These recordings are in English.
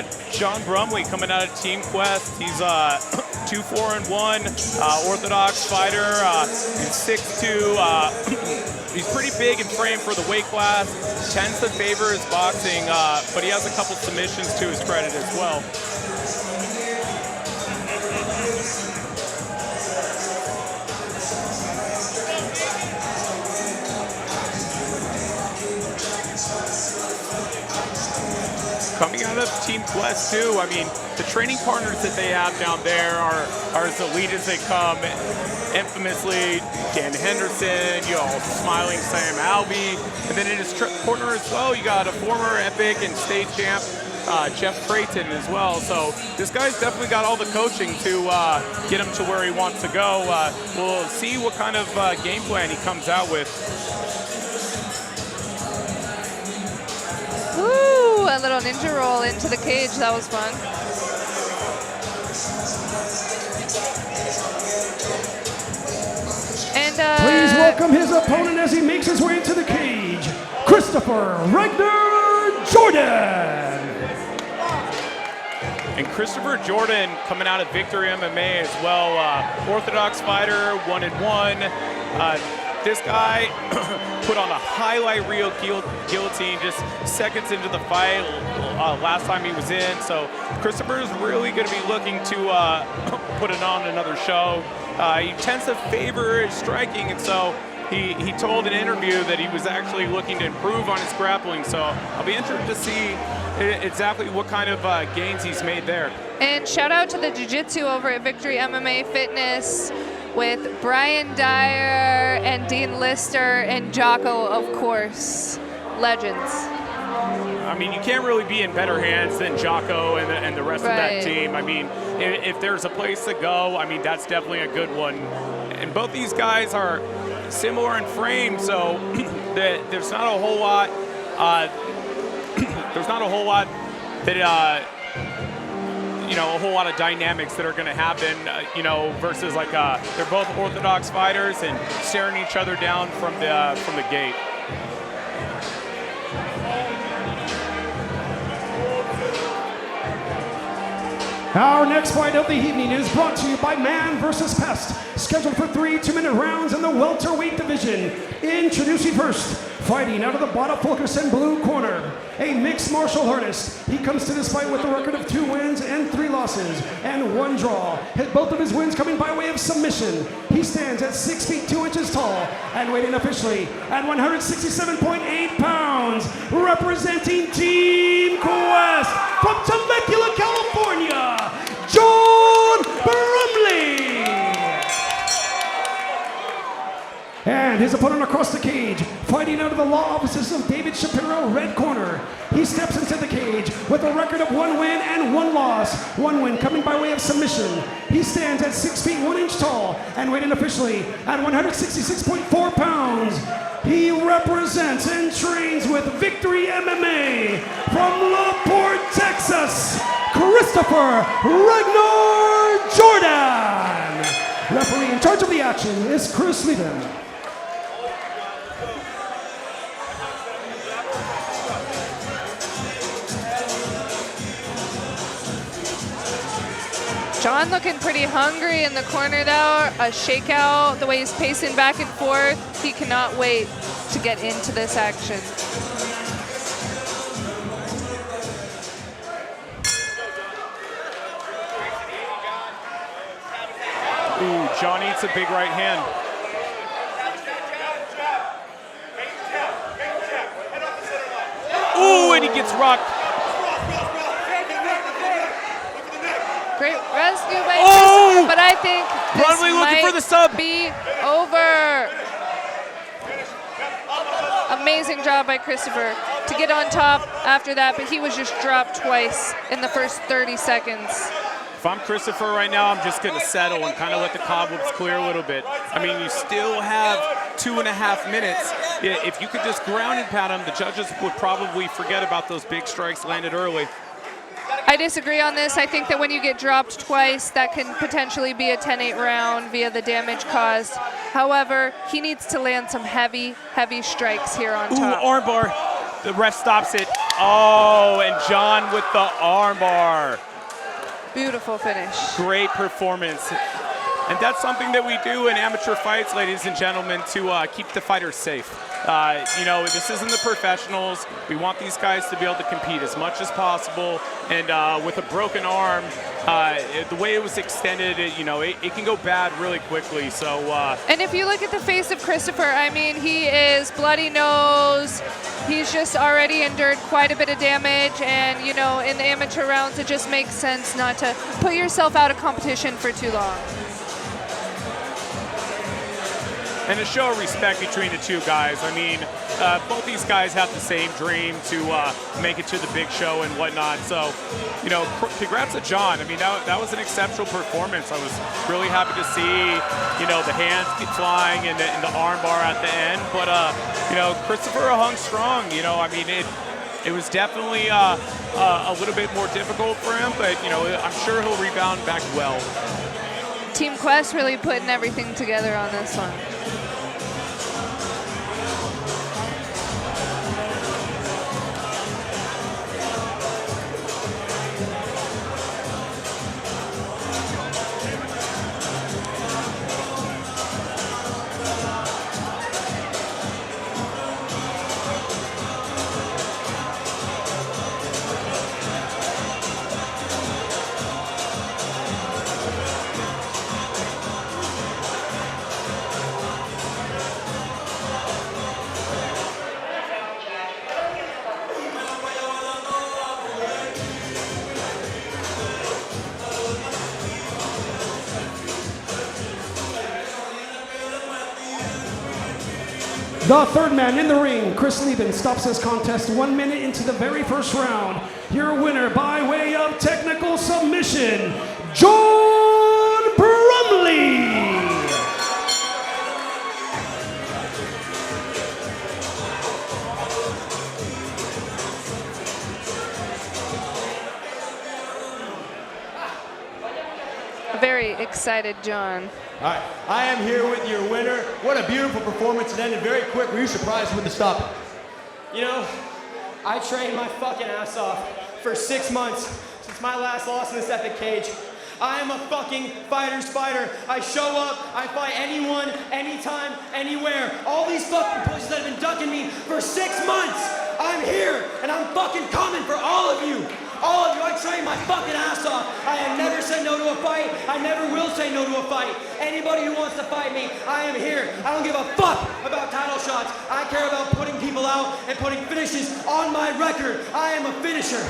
got John Brumley coming out of Team Quest. He's 2-4-1 Orthodox fighter. He's 6'2". He's pretty big in frame for the weight class. Tends to favor his boxing, but he has a couple submissions to his credit as well. Coming out of Team Quest too, I mean, the training partners that they have down there are as elite as they come. Infamously, Dan Henderson, you know, Smiling Sam Alvey, and then in his corner as well, you got a former Epic and state champ, Jeff Creighton as well. So this guy's definitely got all the coaching to get him to where he wants to go. We'll see what kind of game plan he comes out with. Woo! A little ninja roll into the cage. That was fun. And please welcome his opponent as he makes his way into the cage, Christopher Ragnar Jorden. And Christopher Jorden coming out of Victory MMA as well. Orthodox fighter, 1-1. This guy put on a highlight reel guillotine just seconds into the fight last time he was in. So Christopher is really going to be looking to put it on another show. He tends to favor his striking, and so he told in an interview that he was actually looking to improve on his grappling. So I'll be interested to see exactly what kind of gains he's made there. And shout out to the jiu-jitsu over at Victory MMA Fitness with Brian Dyer and Dean Lister and Jocko, of course. Legends. I mean, you can't really be in better hands than Jocko and the rest of that team. I mean, if there's a place to go, I mean, that's definitely a good one. And both these guys are similar in frame, so there's not a whole lot. There's not a whole lot that you know, a whole lot of dynamics that are going to happen. You know, versus like they're both Orthodox fighters and staring each other down from the gate. Our next fight of the evening is brought to you by Man vs. Pest, scheduled for 3 2-minute rounds in the welterweight division. Introducing first, fighting out of the Bada Fulkerson blue corner, a mixed martial artist. He comes to this fight with a record of 2 wins and 3 losses and 1 draw. Both of his wins coming by way of submission. He stands at 6 feet 2 inches tall and weighing officially at 167.8 pounds, representing Team Quest from Temecula, California, John Brumley. And his opponent across the cage, fighting out of the law offices of David Shapiro, red corner. He steps into the cage with a record of 1 win and 1 loss. 1 win coming by way of submission. He stands at 6 feet 1 inch tall and weighing officially at 166.4 pounds. He represents and trains with Victory MMA from La Porte, Texas, Christopher Ragnar Jorden. Referee in charge of the action is Chris Levin. John looking pretty hungry in the corner though. A shakeout, the way he's pacing back and forth. He cannot wait to get into this action. Ooh, John eats a big right hand. Ooh, and he gets rocked. Great rescue by Christopher, but I think this Brumley looking for the might sub. be over. Amazing job by Christopher to get on top after that, but he was just dropped twice in the first 30 seconds. If I'm Christopher right now, I'm just going to settle and kind of let the cobwebs clear a little bit. I mean, you still have 2.5 minutes. If you could just ground and pound him, the judges would probably forget about those big strikes landed early. I disagree on this. I think that when you get dropped twice, that can potentially be a 10-8 round via the damage caused. However, he needs to land some heavy, heavy strikes here on top. Ooh, armbar. The ref stops it. Oh, and John with the armbar. Beautiful finish. Great performance. And that's something that we do in amateur fights, ladies and gentlemen, to keep the fighters safe. You know, this isn't the professionals. We want these guys to be able to compete as much as possible. And with a broken arm, the way it was extended, you know, it can go bad really quickly. So. And if you look at the face of Christopher, I mean, he is bloody nose. He's just already endured quite a bit of damage. And, you know, in the amateur rounds, it just makes sense not to put yourself out of competition for too long. And a show of respect between the two guys. I mean, both these guys have the same dream to make it to the big show and whatnot. So, you know, congrats to John. I mean, that was an exceptional performance. I was really happy to see, you know, the hands keep flying and the arm bar at the end. But, you know, Christopher hung strong. You know, I mean, it was definitely a little bit more difficult for him, but, you know, I'm sure he'll rebound back well. Team Quest really putting everything together on this one. The third man in the ring, Chris Lieben, stops his contest 1 minute into the very first round. Your winner by way of technical submission, Jorden Brumley. Very excited, John. All right, I am here with your winner. What a beautiful performance. It ended very quick. Were you surprised with the stop? You know, I trained my fucking ass off for 6 months since my last loss in this epic cage. I am a fucking fighter's fighter. I show up, I fight anyone, anytime, anywhere. All these fucking pussies that have been ducking me for 6 months. I'm here, and I'm fucking coming for all of you. All of you, I train my fucking ass off. I have never said no to a fight. I never will say no to a fight. Anybody who wants to fight me, I am here. I don't give a fuck about title shots. I care about putting people out and putting finishes on my record. I am a finisher.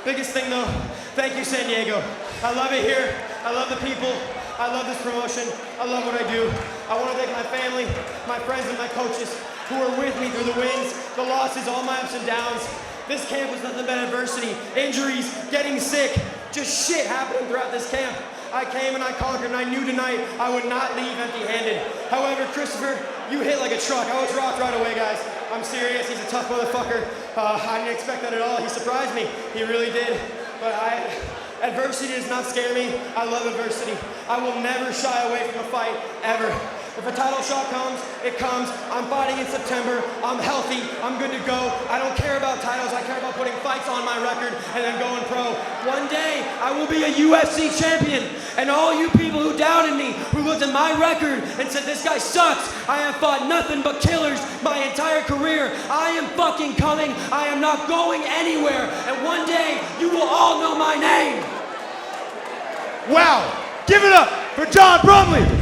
Biggest thing though, thank you, San Diego. I love it here. I love the people. I love this promotion. I love what I do. I want to thank my family, my friends, and my coaches who are with me through the wins, the losses, all my ups and downs. This camp was nothing but adversity, injuries, getting sick, just shit happening throughout this camp. I came and I conquered, and I knew tonight I would not leave empty-handed. However, Christopher, you hit like a truck. I was rocked right away, guys. I'm serious. He's a tough motherfucker. I didn't expect that at all. He surprised me. He really did. But adversity does not scare me. I love adversity. I will never shy away from a fight, ever. If a title shot comes, it comes. I'm fighting in September. I'm healthy. I'm good to go. I don't care about titles. I care about putting fights on my record and then going pro. One day, I will be a UFC champion. And all you people who doubted me, who looked at my record and said, this guy sucks. I have fought nothing but killers my entire career. I am fucking coming. I am not going anywhere. And one day, you will all know my name. Wow, give it up for Jorden Brumley.